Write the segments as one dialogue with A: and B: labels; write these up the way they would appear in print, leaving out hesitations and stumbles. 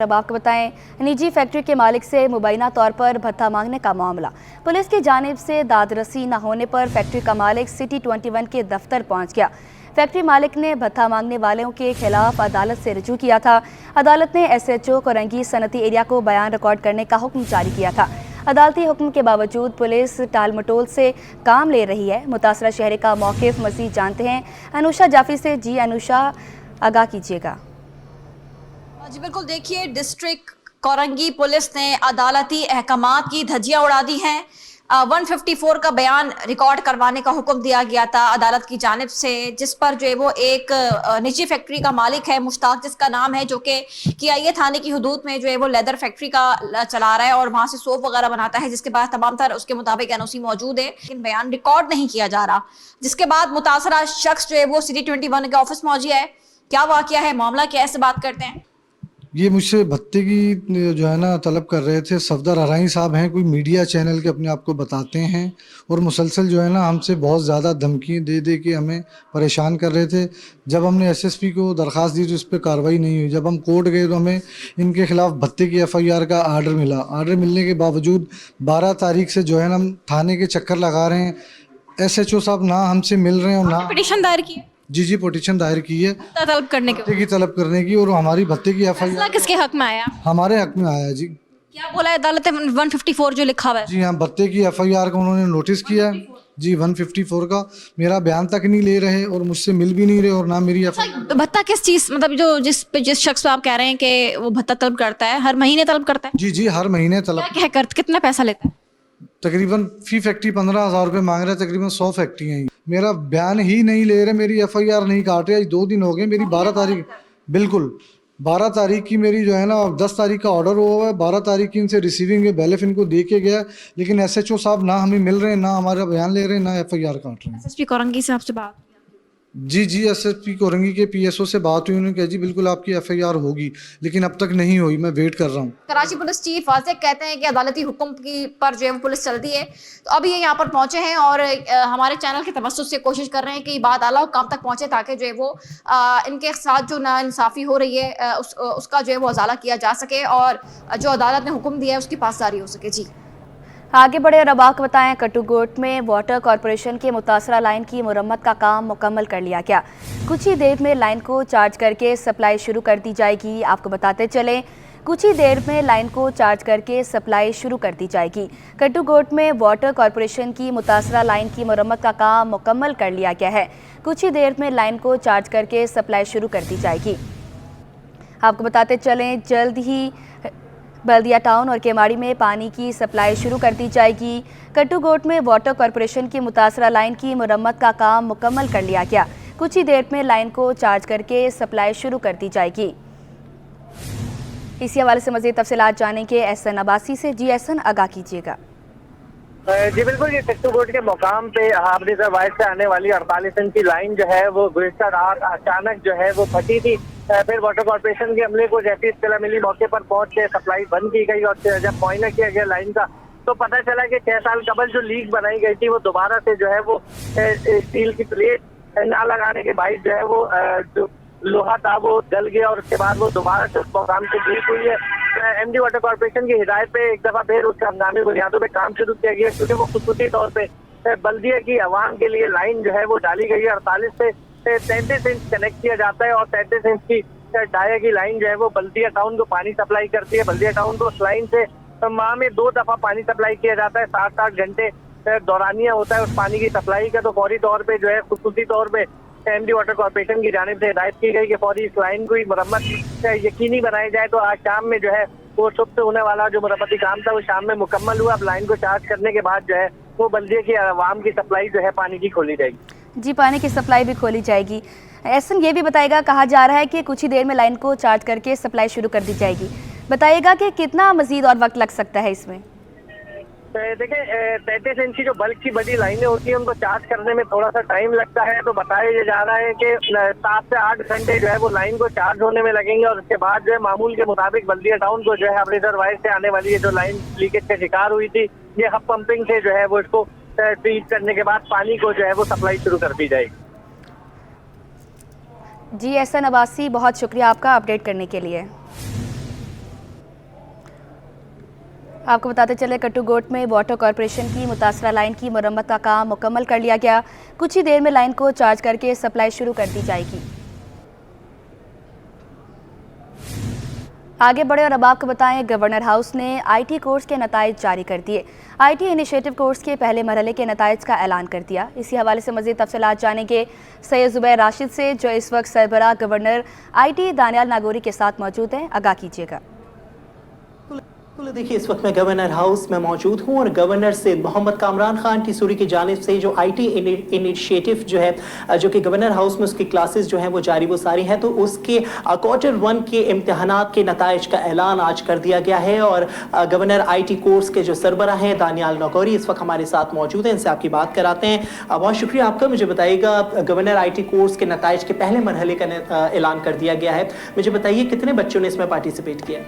A: अब आपको बताएं, निजी फैक्ट्री के मालिक से मुबैना तौर पर भत्ता मांगने का मामला। पुलिस की जानिब से दादरसी न होने पर फैक्ट्री का मालिक सिटी 21 के दफ्तर पहुंच गया। फैक्ट्री मालिक ने भत्ता मांगने वालों के खिलाफ अदालत से रुजू किया था। अदालत ने SHO कोरंगी सनती एरिया को बयान रिकॉर्ड करने का हुक्म जारी किया था। अदालती हुक्म के बावजूद पुलिस टाल मटोल से काम ले रही है। मुतासरा शहरी का मौक़िफ़ मज़ीद जानते हैं अनुषा जाफी से। जी अनुषा, आगाह कीजिएगा।
B: जी बिल्कुल, देखिए डिस्ट्रिक्ट कोरंगी पुलिस ने अदालती अहकामात की धज्जियां उड़ा दी हैं। 154 का बयान रिकॉर्ड करवाने का हुक्म दिया गया था अदालत की जानिब से, जिस पर जो है वो एक निजी फैक्ट्री का मालिक है मुश्ताक, जिसका नाम है, जो कि KIA थाने की हदूद में जो है वो लेदर फैक्ट्री का चला रहा है और वहां से सोप वगैरह बनाता है, जिसके बाद तमाम तर उसके मुताबिक NOC मौजूद है, लेकिन बयान रिकॉर्ड नहीं किया जा रहा। जिसके बाद मुतासरा शख्स जो है वो सिटी 21 के ऑफिस पहुंच गया है। क्या वाकया है, मामला क्या है, बात करते हैं।
C: ये मुझसे भत्ते की जो है ना तलब कर रहे थे। सफदर हराई साहब हैं, कोई मीडिया चैनल के अपने आप को बताते हैं और मुसलसल जो है ना हमसे बहुत ज़्यादा धमकी दे के हमें परेशान कर रहे थे। जब हमने SSP को दरख्वास्त दी तो इस पर कार्रवाई नहीं हुई। जब हम कोर्ट गए तो हमें इनके खिलाफ भत्ते की FIR का आर्डर मिला। आर्डर मिलने के बावजूद 12 तारीख से जो है ना हम थाने के चक्कर लगा रहे हैं। SHO साहब ना हमसे मिल रहे हैं और ना
B: पिटीशन दायर की है।
C: जी पिटीशन दायर की है
B: तलब करने
C: भत्ते की तलब करने की, और हमारी भत्ते की FIR
B: किसके हक में आया?
C: हमारे हक में आया जी।
B: क्या बोला है अदालत ने? 154 जो लिखा हुआ है।
C: जी हाँ, भत्ते की FIR का उन्होंने नोटिस किया है जी। 154 का मेरा बयान तक नहीं ले रहे और मुझसे मिल भी नहीं रहे और ना मेरी FIR।
B: भत्ता किस चीज, मतलब जो जिस शख्स को आप कह रहे हैं कि वो भत्ता तलब करता है, हर महीने तलब करता है?
C: जी हर महीने तलब।
B: क्या कर कितना पैसा लेता है?
C: तकरीबन फी फैक्ट्री 15,000 रुपये मांग रहे हैं। तकरीबन 100 फैक्ट्री हैं। मेरा बयान ही नहीं ले रहे, मेरी FIR नहीं काट रहे। आज 2 दिन हो गए। मेरी 12 तारीख, बिल्कुल 12 तारीख की मेरी जो है ना 10 तारीख का ऑर्डर हुआ है। 12 तारीख की इनसे रिसीविंग में बैलेफ इनको दे के गया, लेकिन SHO साहब ना हमें मिल रहे हैं, ना हमारा बयान ले रहे हैं, ना FIR काट रहे हैं।
B: SSP कोरंगी से आपसे बात?
C: जी SSP कोरंगी के PSO से बात हुई। उन्होंने कहा जी बिल्कुल आपकी FIR होगी, लेकिन अब तक नहीं हुई। मैं वेट कर रहा हूँ।
B: कराची पुलिस चीफ वाज़ेह कहते हैं कि अदालती हुक्म की पर जो है वो पुलिस चलती है। तो अभी ये यहाँ पर पहुंचे हैं और हमारे चैनल के तवज्जुह से कोशिश कर रहे हैं कि बात आला हुक्म तक पहुंचे, ताकि जो है वो इनके साथ जो नाइंसाफ़ी हो रही है उसका जो है वो अजाला किया जा सके और जो अदालत ने हुक्म दिया है उसकी पासदारी हो सके। जी
A: आगे बढ़े और अब आपको बताएं, कटुगोट में वाटर कॉरपोरेशन के मुतासरा लाइन की मुरम्मत का काम मुकम्मल कर लिया गया। कुछ ही देर में लाइन को चार्ज करके सप्लाई शुरू कर दी जाएगी। आपको बताते चलें, कुछ ही देर में लाइन को चार्ज करके सप्लाई शुरू कर दी जाएगी। कटुगोट में वाटर कॉरपोरेशन की मुतासरा लाइन की मुरम्मत का काम मुकम्मल कर लिया गया है। कुछ ही देर में लाइन को चार्ज करके सप्लाई शुरू कर दी जाएगी। आपको बताते चलें, जल्द ही बल्दिया टाउन और केमाड़ी में पानी की सप्लाई शुरू कर दी जाएगी। कटुगोट में वाटर कॉरपोरेशन की मुतासरा लाइन की मुरम्मत का काम मुकम्मल कर लिया गया। कुछ ही देर में लाइन को चार्ज करके सप्लाई शुरू कर दी जाएगी। इसी हवाले से मज़ीद तफसीलात जानेंगे SN अब्बासी से। जी SN, आगाह कीजिएगा।
D: जी बिल्कुल, ये कटुगोट के मुकाम पे हाफिज़ वाइड से आने वाली 48 इंच की लाइन जो है वो गुज़िश्ता रात अचानक जो है वो फटी थी। फिर वाटर कॉर्पोरेशन के अमले को जैसी इत्तला मिली, मौके पर पहुंच के सप्लाई बंद की गई और जब मुआयना किया गया लाइन का तो पता चला कि 6 साल कबल जो लीक बनाई गई थी वो दोबारा से जो है वो स्टील की प्लेट ना लगाने के बाद जो है वो जो लोहा था वो जल गया और उसके बाद वो दोबारा से उस मुकाम से लीक हुई है। MD वाटर कॉर्पोरेशन की हिदायत पे एक दफा फिर उसके हंगामी बुनियादों पे काम शुरू किया गया, क्योंकि वो खुसूसी तौर पे बल्दिया की आवाम के लिए लाइन जो है वो डाली गई है। 48 से 33 इंच कनेक्ट किया जाता है और 33 इंच की डाया की लाइन जो है वो बल्दिया टाउन को पानी सप्लाई करती है। बल्दिया टाउन को उस लाइन से माह में 2 दफा पानी सप्लाई किया जाता है। 7-8 घंटे दौरानिया होता है उस पानी की सप्लाई का। तो फौरी तौर पे जो है खुसूसी तौर पे MD वाटर कॉर्पोरेशन की जानिब से हिदायत की गई कि फौरी इस लाइन को मरम्मत यकीनी बनाई जाए। तो आज शाम में जो है वो सुबह से होने वाला जो मरम्मती काम था वो शाम में मुकम्मल हुआ। अब लाइन को चार्ज करने के बाद जो है वो बल्दिया की आवाम की सप्लाई जो है पानी की खोली जाएगी।
A: जी, पानी की सप्लाई भी खोली जाएगी। SN ये भी बताएगा, कहा जा रहा है कि कुछ ही देर में लाइन को चार्ज करके सप्लाई शुरू कर दी जाएगी। बताइएगा कि कितना मजीद और वक्त लग सकता है इसमें?
D: देखिए 33 इंच की जो बल्क की बड़ी लाइनें होती हैं उनको चार्ज करने में थोड़ा सा टाइम लगता है। तो बताया जा रहा है कि 7 से 8 घंटे जो है वो लाइन को चार्ज होने में लगेंगे और उसके बाद जो है मामूल के मुताबिक बल्दिया टाउन को जो है हाफिज़ वाइड से आने वाली ये जो लाइन लीकेज का शिकार हुई थी, ये हब पंपिंग से जो है वो इसको ट्रीट करने के बाद पानी को जो है वो सप्लाई शुरू कर दी जाएगी।
A: जी SN अब्बासी, बहुत शुक्रिया आपका अपडेट करने के लिए। आपको बताते चले कट्टूगोट में वाटर कॉरपोरेशन की मुतासरा लाइन की मरम्मत का काम मुकम्मल कर लिया गया। कुछ ही देर में लाइन को चार्ज करके सप्लाई शुरू कर दी जाएगी। आगे बढ़े और अब आपको बताएं, गवर्नर हाउस ने आईटी कोर्स के नताइज जारी कर दिए। आईटी इनिशिएटिव कोर्स के पहले मरहले के नताइज का ऐलान कर दिया। इसी हवाले से मज़ीद तफसीलात जानेंगे सैयद ज़ुबैर राशिद से, जो इस वक्त सरबराह गवर्नर आईटी दानियाल नागौरी के साथ मौजूद हैं। आगाह कीजिएगा।
E: देखिए, इस वक्त मैं गवर्नर हाउस में मौजूद हूँ और गवर्नर सैयद मोहम्मद कामरान खान टिसूरी की जानिब से जो आईटी इनिशिएटिव जो है, जो कि गवर्नर हाउस में उसकी क्लासेस जो हैं वो जारी वो सारी हैं, तो उसके क्वार्टर 1 के इम्तहानात के नताइज का ऐलान आज कर दिया गया है। और गवर्नर आईटी कोर्स के जो सरबराह हैं दानियाल नागौरी इस वक्त हमारे साथ मौजूद हैं, इनसे आपकी बात कराते हैं। बहुत शुक्रिया आपका। मुझे बताइएगा, गवर्नर आईटी कोर्स के नताइज के पहले मरहले का ऐलान कर दिया गया है, मुझे बताइए कितने बच्चों ने इसमें पार्टिसिपेट किया?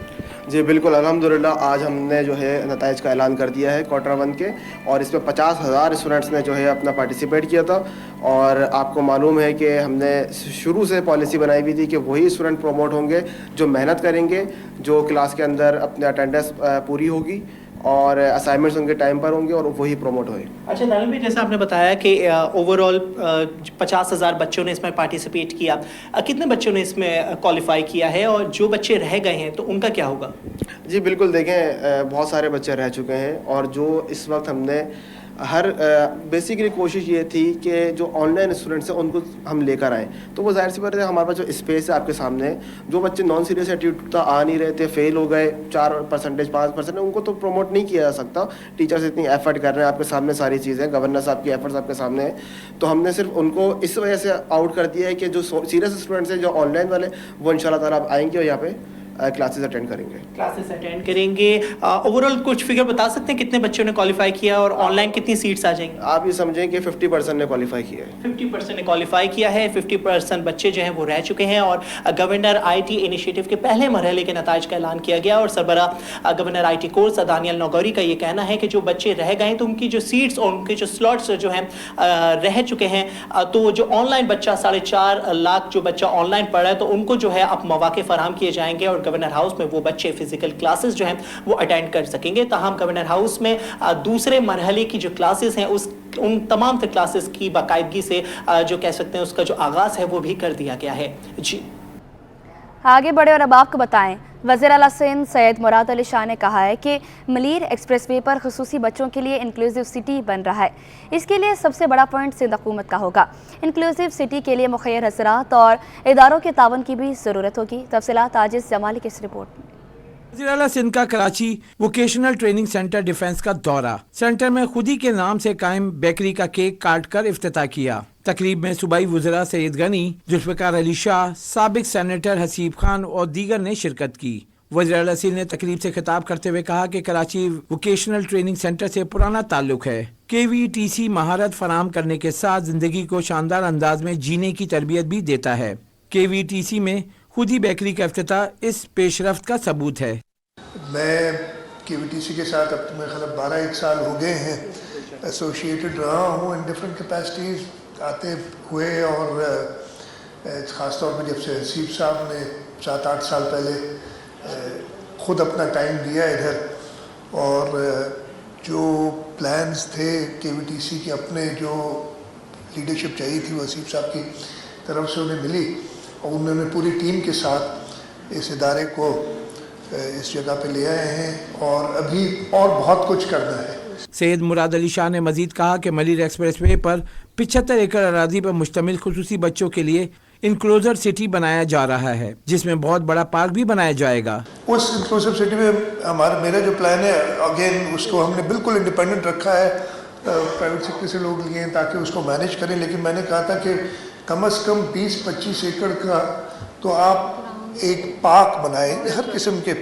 F: जी बिल्कुल, अल्हम्दुलिल्लाह आज हमने जो है नताइज का ऐलान कर दिया है क्वार्टर 1 के, और इसमें 50,000 स्टूडेंट्स ने जो है अपना पार्टिसिपेट किया था। और आपको मालूम है कि हमने शुरू से पॉलिसी बनाई हुई थी कि वही स्टूडेंट प्रमोट होंगे जो मेहनत करेंगे, जो क्लास के अंदर अपने अटेंडेंस पूरी होगी और असाइनमेंट्स उनके टाइम पर होंगे और वही प्रमोट होए।
E: अच्छा दानियाल भाई, जैसा आपने बताया कि ओवरऑल 50,000 बच्चों ने इसमें पार्टिसिपेट किया, कितने बच्चों ने इसमें क्वालिफाई किया है और जो बच्चे रह गए हैं तो उनका क्या होगा?
F: जी बिल्कुल, देखें बहुत सारे बच्चे रह चुके हैं और जो इस वक्त हमने बेसिकली कोशिश ये थी कि जो ऑनलाइन स्टूडेंट्स हैं उनको हम लेकर आएँ। तो वो जाहिर सी बात है, हमारे पास जो स्पेस है आपके सामने, जो बच्चे नॉन सीरियस एटीट्यूड था, आ नहीं रहे थे, फेल हो गए 4% 5%, उनको तो प्रमोट नहीं किया जा सकता। टीचर्स इतनी एफर्ट कर रहे हैं, आपके सामने सारी चीज़ें, गवर्नर साहब की एफर्ट्स आपके सामने हैं। तो हमने सिर्फ उनको इस वजह से आउट कर दिया है कि जो सीरियस स्टूडेंट्स हैं, जो ऑनलाइन वाले, वो इंशाल्लाह ताला अब आएंगे और यहाँ पे क्लासेस अटेंड करेंगे।
E: ओवरऑल कुछ फिगर बता सकते हैं कितने बच्चों ने क्वालिफाई किया और ऑनलाइन कितनी सीट्स आ जाएंगी?
F: आप ये समझें कि 50% ने क्वालिफाई किया है।
E: 50% ने क्वालिफाई किया है, 50% बच्चे जो हैं वो रह चुके हैं। और गवर्नर आईटी इनिशिएटिव के पहले मरहले के नताइज का ऐलान किया गया। और सरबराह governor IT course Daniyal Nagauri का ये कहना है कि जो बच्चे रह गए तो उनकी जो सीट्स और उनके जो स्लॉट्स जो हैं रह चुके हैं, तो जो ऑनलाइन बच्चा 4.5 लाख जो बच्चा ऑनलाइन पढ़ रहा है, तो उनको जो है अब मौके फराहम किए जाएंगे और गवर्नर हाउस में वो बच्चे फिजिकल क्लासेस जो हैं वो अटेंड कर सकेंगे। ताहम गवर्नर हाउस में दूसरे मरहले की जो क्लासेस हैं उन तमाम क्लासेस की बाकायदगी से जो कह सकते हैं उसका जो आगाज़ है वो भी कर दिया गया है। जी
A: आगे बढ़े और अब आपको बताएं, वज़ीर आला सिंध सैयद मुराद अली शाह ने कहा है कि मलीर एक्सप्रेसवे पर खुसूसी बच्चों के लिए इंक्लूसिव सिटी बन रहा है। इसके लिए सबसे बड़ा पॉइंट सिंध हुकूमत का होगा। इंक्लूसिव सिटी के लिए मुखैर हज़रात और इदारों के तावन की भी ज़रूरत होगी। तफसीलात आजिज़ जमाली की इस रिपोर्ट में।
G: वज़ीर आला सिंध का Karachi vocational training centre defence का दौरा। सेंटर में खुदी के नाम से कायम बेकरी का केक काट कर इफ्तिताह किया। तकरीब में सूबाई वज़रा सैयद गनी, जुल्फ़िकार अली शाह, साबिक सेनेटर हसीब खान और दीगर ने शिरकत की। वज़ीर आला सिंध ने तकरीब से खिताब करते हुए कहा कि कराची वोकेशनल ट्रेनिंग सेंटर से पुराना ताल्लुक है। KVTC महारत फराहम करने के साथ जिंदगी को शानदार अंदाज में जीने की तरबियत भी देता है। KVTC में खुदी बेकरी का इफ्तिताह इस पेशरफ्त का सबूत है।
H: मैं KVTC के साथ अब मेरे ख्याल 12-1 साल हो गए हैं एसोसिएटेड रहा हूँ इन डिफरेंट कैपेसिटीज़ आते हुए, और ख़ास तौर पर जब से हसीब साहब ने 7-8 साल पहले ख़ुद अपना टाइम दिया इधर, और जो प्लान्स थे KVTC के अपने, जो लीडरशिप चाहिए थी वो हसीब साहब की तरफ से उन्हें मिली, और उन्होंने पूरी टीम के साथ इस इदारे को इस जगह पे ले आए हैं और अभी और बहुत कुछ करना है।
G: सैयद मुराद अली शाह ने मजीद कहा कि मलीर एक्सप्रेसवे पर 75 एकड़ अराजी पर मुश्तमिल खुसूसी बच्चों के लिए इंक्लोजर सिटी बनाया जा रहा है, जिसमें बहुत बड़ा पार्क भी बनाया जाएगा।
H: उस इंक्लूसिव सिटी में मेरा जो प्लान है, अगेन उसको हमने बिल्कुल इंडिपेंडेंट रखा है, प्राइवेट सेक्टर से लोग लिए हैं ताकि उसको मैनेज करें, लेकिन मैंने कहा था कि कम से कम 20-25 एकड़ का तो आप एक पार्क बनाएं हर किस्म के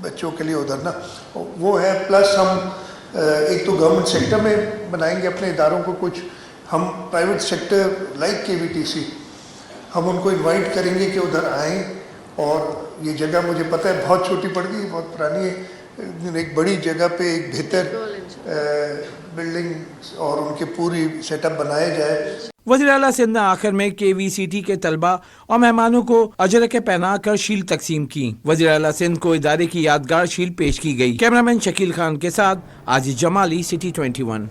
H: बच्चों के लिए उधर ना, वो है। प्लस हम एक तो गवर्नमेंट सेक्टर में बनाएंगे अपने इदारों को, कुछ हम प्राइवेट सेक्टर लाइक KVTC हम उनको इनवाइट करेंगे कि उधर आएँ। और ये जगह मुझे पता है बहुत छोटी पड़ गई, बहुत पुरानी है, एक बड़ी जगह पे एक बेहतर बिल्डिंग और उनकी पूरी सेटअप बनाए जाए।
G: वज़ीर आला सिंध ने आखिर में KVCT के तलबा और मेहमानों को अजरकें पहनाकर शील्ड तकसीम की। वज़ीर आला सिंध को इदारे की यादगार शील्ड पेश की गई। कैमरामैन शकील खान के साथ आजिज जमाली, सिटी 21।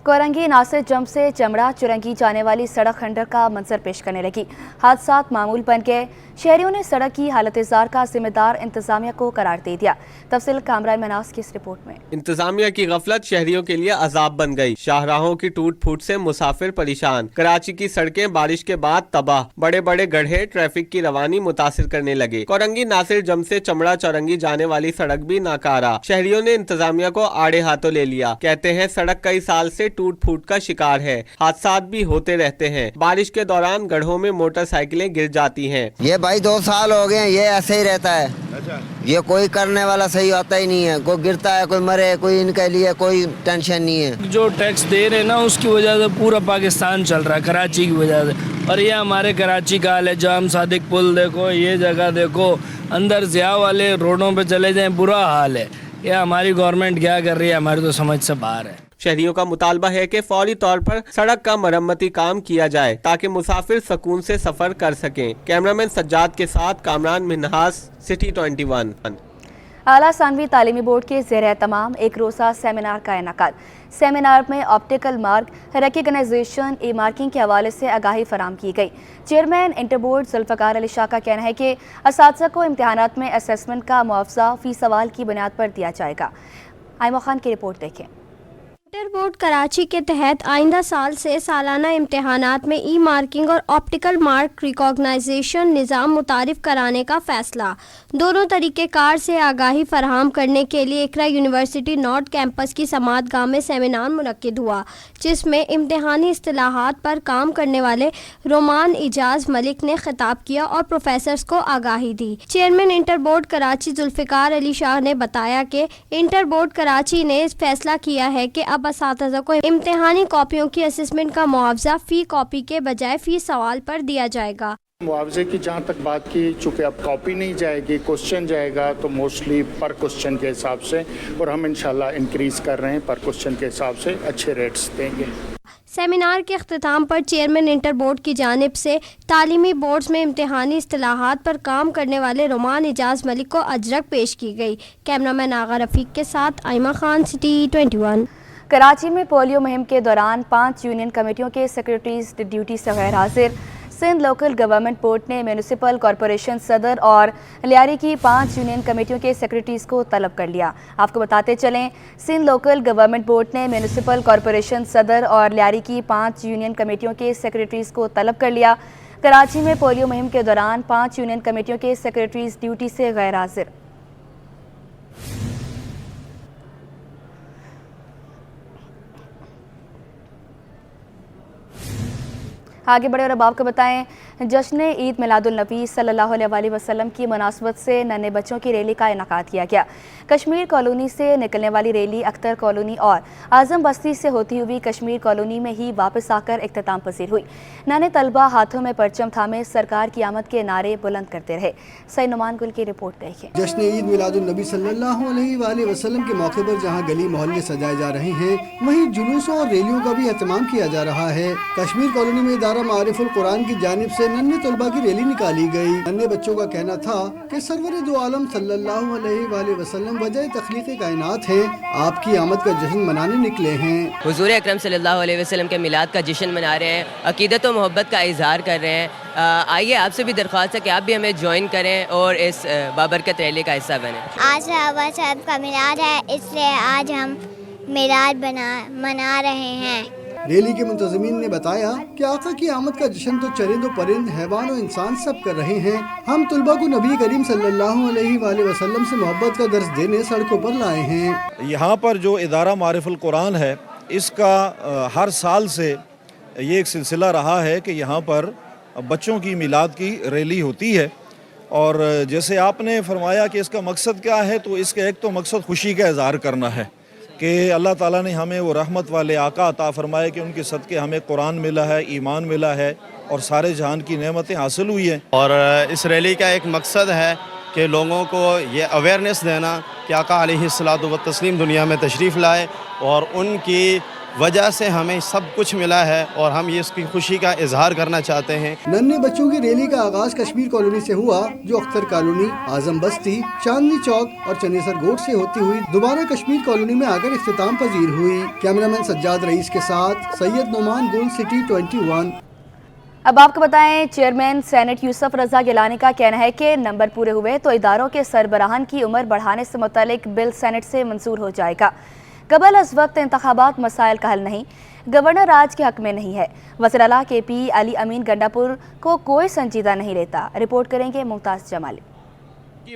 A: कोरंगी नासिर जम से चमड़ा चुरंगी जाने वाली सड़क खंडर का मंजर पेश करने लगी। हादसात मामूल बन गए। शहरियों ने सड़क की हालत-ए-ज़ार का जिम्मेदार इंतजामिया को करार दे दिया। तफसील कामरान मनास की इस रिपोर्ट में।
I: इंतजामिया की गफलत शहरियों के लिए अजाब बन गई। शाहराहों की टूट फूट से मुसाफिर परेशान। कराची की सड़कें बारिश के बाद तबाह। बड़े बड़े गड्ढे ट्रैफिक की रवानी मुतासिर करने लगे। कोरंगी नासिर जम से चमड़ा चौरंगी जाने वाली सड़क भी नाकारा। शहरियों ने इंतजामिया को आड़े हाथों ले लिया। कहते हैं सड़क कई साल से टूट फूट का शिकार है। हादसात भी होते रहते हैं। बारिश के दौरान गड्ढों में मोटरसाइकिलें गिर जाती हैं।
J: ये भाई 2 साल हो गए, ये ऐसे ही रहता है। अच्छा। ये कोई करने वाला सही होता ही नहीं है। कोई गिरता है, कोई मरे, कोई इनके लिए कोई टेंशन नहीं है। जो टैक्स दे रहे ना, उसकी वजह से पूरा पाकिस्तान चल रहा है, कराची की वजह से। और ये हमारे कराची का हाल है। जाम सादिक पुल देखो, ये जगह देखो, अंदर ज़िया वाले रोडों पे चले जाएं, बुरा हाल है। ये हमारी गवर्नमेंट क्या कर रही है, हमारी तो समझ से बाहर है।
I: शहरियों का मुतालबा है कि फौरी तौर पर सड़क का मरम्मती काम किया जाए ताकि मुसाफिर सुकून से सफर कर सकें। कैमरामैन सज्जाद के साथ कामरान मिन्हास, सिटी 21।
A: आला सानवी तालीमी बोर्ड के ज़ेर तमाम एक रोज़ा सेमिनार का इनेकाद। सेमिनार में optical mark recognition e marking के हवाले से आगाही फराम की गई। Chairman inter board Zulfiqar Ali Shah का कहना है कि असातिज़ा को इम्तिहानात में असेसमेंट का मुआवजा फ़ी सवाल की बुनियाद पर दिया जाएगा। आयमा खान की रिपोर्ट देखें।
K: इंटर बोर्ड कराची के तहत आइंदा साल से सालाना इम्तिहानात में ई मार्किंग और ऑप्टिकल मार्क रिकॉग्नाइजेशन निज़ाम मुतारिफ कराने का फैसला। दोनों तरीके कार से आगाही फराहम करने के लिए इकरा यूनिवर्सिटी नॉर्थ कैंपस की समात गाह में सेमिनार मुनक्किद हुआ, जिसमें इम्तिहानी इस्तिलाहात पर काम करने वाले रोमान इजाज मलिक ने खिताब किया और प्रोफेसर्स को आगाही दी। Chairman inter board Karachi Zulfiqar Ali Shah ने बताया कि इंटर बोर्ड कराची ने फैसला किया है कि अब असातिज़ा को इम्तिहानी कॉपियों की असेसमेंट का मुआवजा फ़ी कॉपी के बजाय फ़ी सवाल पर दिया जाएगा।
L: मुआवजे की जहाँ तक बात की, चूँकि अब कॉपी नहीं जाएगी, क्वेश्चन जाएगा, तो मोस्टली पर क्वेश्चन के हिसाब से, और हम इंशाल्लाह इंक्रीज़ कर रहे हैं, पर क्वेश्चन के हिसाब से अच्छे रेट्स देंगे।
K: सेमिनार के अख्तिताम पर चेयरमैन इंटर बोर्ड की जानिब से तालीमी बोर्ड्स में इम्तिहानी इस्तिलाहात पर काम करने वाले रोमान इजाज मलिक को अजरक पेश की गई। कैमरामैन आगा रफ़ीक के साथ आयमा खान, सिटी 21।
A: कराची में पोलियो मुहिम के दौरान 5 यूनियन कमेटियों के सेक्रेटरीज ड्यूटी से गैर हाजिर। सिंध लोकल गवर्नमेंट बोर्ड ने म्यूनिसिपल कॉरपोरेशन सदर और लियारी की 5 यूनियन कमेटियों के सेक्रेटरीज को तलब कर लिया। आपको बताते चलें, सिंध लोकल गवर्नमेंट बोर्ड ने म्यूनिसिपल कॉरपोरेशन सदर और लियारी की 5 यूनियन कमेटियों के सेक्रेटरीज को तलब कर लिया। कराची में पोलियो मुहिम के दौरान 5 यूनियन कमेटियों के सेक्रेटरीज ड्यूटी से गैर हाजिर। आगे बढ़े और अब आपको बताएं, जश्न ईद मिलादुन्नबी सल्लल्लाहु अलैहि वसल्लम की मुनासबत से नन्हे बच्चों की रैली का इनेकाद किया गया। कश्मीर कॉलोनी से निकलने वाली रैली अख्तर कॉलोनी और आजम बस्ती से होती हुई कश्मीर कॉलोनी में ही वापस आकर इख्तिताम पसीर हुई। नन्हे तलबा हाथों में परचम थामे सरकार की आमद के नारे बुलंद करते रहे। सईद नुमान गुल की रिपोर्ट देखिए।
M: जश्न ईद मिलादुन्नबी सल्लल्लाहु अलैहि वसल्लम के मौके पर जहाँ गली मोहल्ले सजाए जा रहे हैं, वहीं जुलूसों और रैलियों का भी एहतमाम किया जा रहा है। कश्मीर कॉलोनी में इदारा मारिफुल कुरान की जानिब से नन्हे तलबा की रैली निकाली गई। नन्हे बच्चों का कहना था कि सरवर दो आलम सल्लल्लाहु अलैहि वसल्लम वजह तख्लीक़ कायनात है, आपकी आमद का जश्न मनाने निकले हैं।
N: हुजूर अकरम सल्लल्लाहु अलैहि वसल्लम के मिलाद का जश्न मना रहे हैं, अकीदत और मोहब्बत का इजहार कर रहे हैं। आइए आपसे भी दरख्वास्त है कि आप भी हमें ज्वाइन करें और इस बाबरकत रैली का हिस्सा बने।
O: आज सहाबा साहब का मिलाद है, इसलिए आज हम मिलाद मना रहे हैं।
M: रैली के मुंतज़मीन ने बताया कि आका की आमद का जश्न तो चरिंद परिंद, हैवान और इंसान सब कर रहे हैं। हम तुलबा को नबी करीम सल्लल्लाहु अलैहि वसल्लम से मोहब्बत का दर्स देने सड़कों पर लाए हैं।
P: यहाँ पर जो इदारा मारिफुल कुरान है, इसका हर साल से ये एक सिलसिला रहा है कि यहाँ पर बच्चों की मिलाद की रैली होती है। और जैसे आपने फरमाया कि इसका मकसद क्या है, तो इसका एक तो मकसद खुशी का इज़हार करना है कि अल्लाह ताला ने हमें वो रहमत वाले आका अता फरमाए कि उनके सदक़े हमें कुरान मिला है, ईमान मिला है और सारे जहान की नेमतें हासिल हुई हैं।
Q: और इस रैली का एक मकसद है کہ لوگوں کو یہ اویئرنیس دینا کہ آقا علیہ الصلوۃ والتسلیم دنیا میں تشریف لائے اور ان کی وجہ سے ہمیں سب کچھ ملا ہے اور ہم یہ اس کی خوشی کا اظہار کرنا چاہتے ہیں۔
M: ننھے بچوں کی ریلی کا آغاز کشمیر کالونی سے ہوا، جو اختر کالونی، اعظم بستی، چاندنی چوک اور چنیسر گوٹ سے ہوتی ہوئی دوبارہ کشمیر کالونی میں آ کر اختتام پذیر ہوئی۔ کیمرامین سجاد رئیس کے ساتھ سید نعمان گل، سٹی 21۔
A: اب آپ کو بتائیں، چیئرمین سینٹ یوسف رضا گیلانی کا کہنا ہے کہ نمبر پورے ہوئے تو اداروں کے سربراہان کی عمر بڑھانے سے متعلق بل سینٹ سے منظور ہو جائے گا۔ قبل از وقت انتخابات مسائل کا حل نہیں، گورنر راج کے حق میں نہیں ہے۔ وزیر اعلیٰ کے پی علی امین گنڈاپور کو کوئی سنجیدہ نہیں لیتا۔ رپورٹ کریں گے ممتاز جمالی۔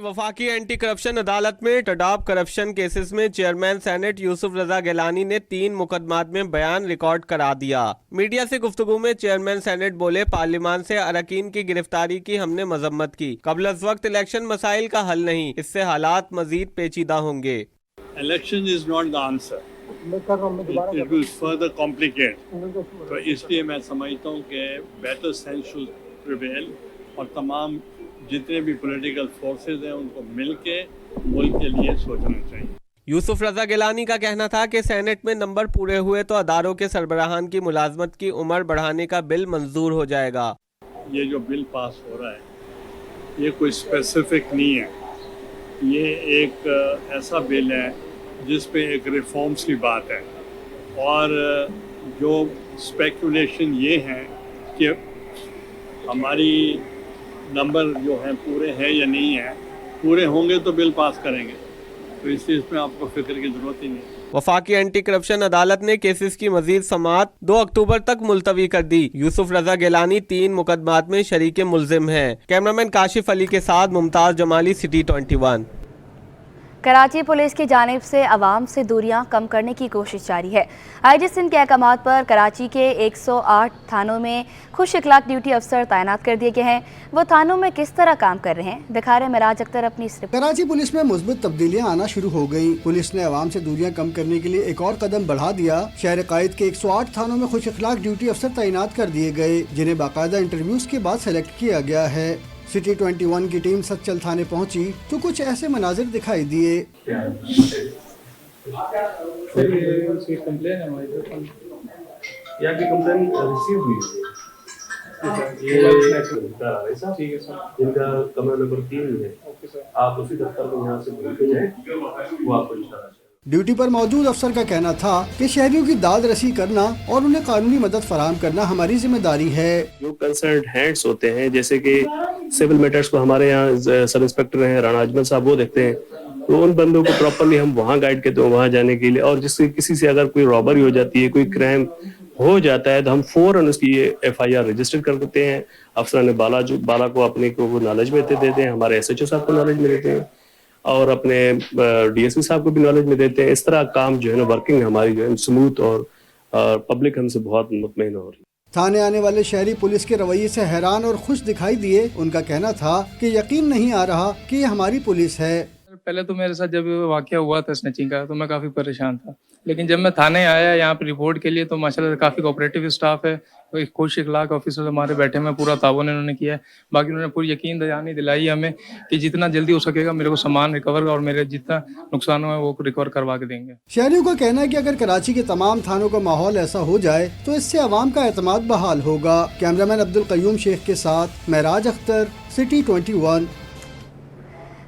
I: وفاقی اینٹی کرپشن عدالت میں ٹڈاپ کرپشن کیسز میں چیئرمین سینٹ یوسف رضا گیلانی نے 3 مقدمات میں بیان ریکارڈ کرا دیا۔ میڈیا سے گفتگو میں چیئرمین سینٹ بولے، پارلیمان سے اراکین کی گرفتاری کی ہم نے مذمت کی۔ قبل از وقت الیکشن مسائل کا حل نہیں، اس سے حالات مزید پیچیدہ ہوں گے۔
R: Election is not the answer. It will further complicate. تو اس لیے میں سمجھتا ہوں کہ better sense should prevail اور تمام جتنے بھی پولیٹیکل فورسز ہیں ان کو مل کے ملک کے لیے سوچنا چاہیے۔
I: یوسف رضا گیلانی کا کہنا تھا کہ سینٹ میں نمبر پورے ہوئے تو اداروں کے سربراہان کی ملازمت کی عمر بڑھانے کا بل منظور ہو جائے گا۔
R: یہ جو بل پاس ہو رہا ہے یہ کوئی اسپیسیفک نہیں ہے، یہ ایک ایسا بل ہے جس پہ ایک ریفارمز کی بات ہے، اور جو اسپیکولیشن یہ ہے کہ ہماری نمبر جو ہیں پورے ہیں یا نہیں ہیں، پورے ہوں گے تو بل پاس کریں گے، تو اس چیز میں آپ کو فکر کی ضرورت ہی نہیں۔
I: وفاقی اینٹی کرپشن عدالت نے کیسز کی مزید سماعت 2 اکتوبر تک ملتوی کر دی۔ یوسف رضا گیلانی 3 مقدمات میں شریک ملزم ہیں۔ کیمرامین کاشف علی کے ساتھ ممتاز جمالی، سٹی 21۔
A: کراچی پولیس کی جانب سے عوام سے دوریاں کم کرنے کی کوشش جاری ہے۔ آئی جی سندھ کے احکامات پر کراچی کے 108 تھانوں میں خوش اخلاق ڈیوٹی افسر تعینات کر دیے گئے ہیں۔ وہ تھانوں میں کس طرح کام کر رہے ہیں، دکھا رہے معراج اختر اپنی رپورٹ۔
M: کراچی پولیس میں مثبت تبدیلیاں آنا شروع ہو گئیں۔ پولیس نے عوام سے دوریاں کم کرنے کے لیے ایک اور قدم بڑھا دیا۔ شہر قائد کے 108 تھانوں میں خوش اخلاق ڈیوٹی افسر تعینات کر دیے گئے، جنہیں باقاعدہ انٹرویوز کے بعد سلیکٹ کیا گیا ہے۔ سٹی 21 کی ٹیم سچل تھانے پہنچی تو کچھ ایسے مناظر دکھائی دیے۔
S: ان کا کمرہ نمبر 3 ہے، آپ اسی دفتر میں یہاں سے بھول کے جائیں، وہ آپ کو انشاءاللہ۔
M: ڈیوٹی پر موجود افسر کا کہنا تھا کہ شہریوں کی داد رسی کرنا اور انہیں قانونی مدد فراہم کرنا ہماری ذمہ داری ہے۔
S: جو کنسرنڈ ہینڈز ہوتے ہیں، جیسے کہ سول میٹرز کو ہمارے یہاں سب انسپیکٹر ہیں رانا اجمل صاحب، وہ دیکھتے ہیں، تو ان بندوں کو پراپرلی ہم وہاں گائیڈ کرتے ہیں وہاں جانے کے لیے، اور جس سے کسی سے اگر کوئی رابری ہو جاتی ہے، کوئی کرائم ہو جاتا ہے، تو ہم فوراً اس کی FIR رجسٹر کر دیتے ہیں۔ افسران بالا کو اپنے کو نالج میں دیتے ہیں، ہمارے SHO صاحب کو نالج میں دیتے ہیں، اور اپنے DSP صاحب کو بھی نالج میں دیتے ہیں۔ اس طرح کام جو ہے نا ورکنگ ہماری جو ہے سموتھ، اور پبلک ہم سے بہت مطمئن ہو رہی ہے۔
M: تھانے آنے والے شہری پولیس کے رویے سے حیران اور خوش دکھائی دیے۔ ان کا کہنا تھا کہ یقین نہیں آ رہا کہ یہ ہماری پولیس ہے۔
T: پہلے تو میرے ساتھ جب واقعہ ہوا تھا اسنیچنگ کا تو میں کافی پریشان تھا، لیکن جب میں تھانے آیا یہاں پہ رپورٹ کے لیے تو ماشاءاللہ کافی کوآپریٹو اسٹاف ہے، خوش اخلاق آفیسر ہمارے بیٹھے میں پورا تعاون انہوں نے کیا ہے۔ باقی انہوں نے پوری یقین دلائی ہمیں کہ جتنا جلدی ہو سکے گا میرے کو سامان ریکور اور میرے جتنا نقصان ہوا ہے وہ ریکور کروا کے دیں گے۔
M: شہریوں کا کہنا ہے کہ اگر کراچی کے تمام تھانوں کا ماحول ایسا ہو جائے تو اس سے عوام کا اعتماد بحال ہوگا۔ کیمرامین عبدالقیوم شیخ کے ساتھ معراج اختر، سٹی 21۔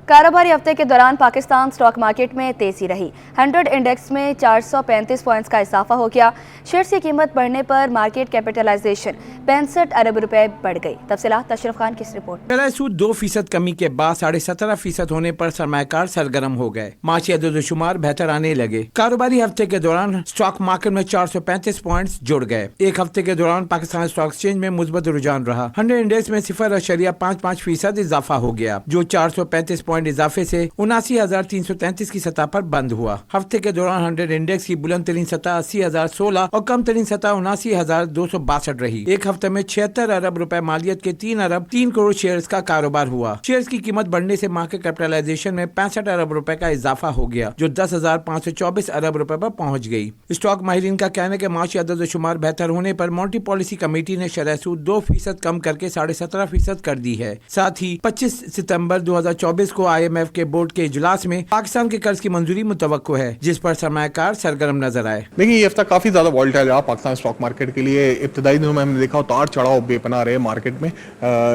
A: کاروباری ہفتے کے دوران پاکستان سٹاک مارکیٹ میں تیزی رہی۔ 100 انڈیکس میں 435 پوائنٹس کا اضافہ ہو گیا۔ شیئرز کی قیمت بڑھنے پر مارکیٹ کیپٹلائزیشن 65 ارب روپے بڑھ گئی۔ تفصیلات تشریف خان کی رپورٹ۔
G: شرح سود 2% کمی کے بعد 17.5% ہونے پر سرمایہ کار سرگرم ہو گئے۔ معاشی عدد و شمار بہتر آنے لگے۔ کاروباری ہفتے کے دوران سٹاک مارکیٹ میں 435 پوائنٹس جڑ گئے۔ ایک ہفتے کے دوران پاکستان سٹاک ایکسچینج میں مثبت رجحان رہا۔ 100 انڈیکس میں 0.55% اضافہ ہو گیا، جو 435 پوائنٹ पॉइंट इजाफे से 79,333 की सतह पर बंद हुआ। हफ्ते के दौरान 100 इंडेक्स की बुलंद तरीन सतह 80,016 और कम तरीन सतह 79,262 रही। एक हफ्ते में 76 अरब रुपए मालियत के 3 अरब 3 करोड़ शेयर्स का कारोबार हुआ। शेयर्स की कीमत बढ़ने से मार्केट कैपिटलाइजेशन में 65 अरब रुपए का इजाफा हो गया, जो 10,524 अरब रुपए पर पहुंच गई। स्टॉक माहिरीन का कहना है कि माशी अदद शुमार बेहतर होने पर मॉनेटरी पॉलिसी कमेटी ने शरह सूद 2% कम करके 17.5% कर दी है। साथ ही 25 सितंबर 2024 को IMF के बोर्ड के इजलास में पाकिस्तान के कर्ज की मंजूरी मुतवक्को है, जिस पर सरमायाकार सरगर्म नजर आए।
U: देखिए, ये हफ्ता काफी ज्यादा वॉलेटाइल रहा पाकिस्तान स्टॉक मार्केट के लिए। इब्तदाई दिनों में हमने देखा उतार चढ़ाव बेपनाह रहे मार्केट में,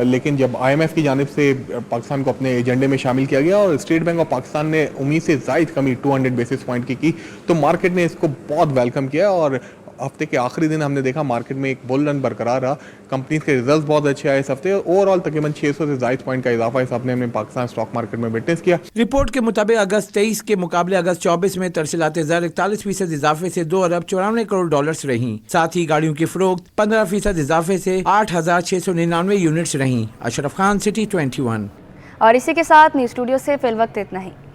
U: लेकिन जब IMF की जानिब से पाकिस्तान को अपने एजेंडे में शामिल किया गया और स्टेट बैंक ऑफ पाकिस्तान ने उम्मीद से जायद कमी 200 बेसिस पॉइंट की तो मार्केट ने इसको बहुत वेलकम किया और हफ्ते के आखिरी दिन हमने देखा मार्केट में एक बुल रन बरकरार रहा। कंपनीज के रिजल्ट बहुत अच्छे आए इस हफ्ते। ओवरऑल तकरीबन 600 से ज्यादा पॉइंट का इजाफा इस हफ्ते हमने पाकिस्तान स्टॉक मार्केट में विटनेस किया।
G: रिपोर्ट के मुताबिक अगस्त 23 के मुकाबले अगस्त 24 में तरसीलात ज़र 41% इजाफे से 2 अरब 94 करोड़ डॉलर्स रहीं। साथ ही गाड़ियों की फरोख्त 15% इजाफे से 8,699 यूनिट्स रहीं। अशरफ खान, सिटी 21।
A: और इसी के साथ न्यूज़ स्टूडियो से फिल वक्त इतना ही।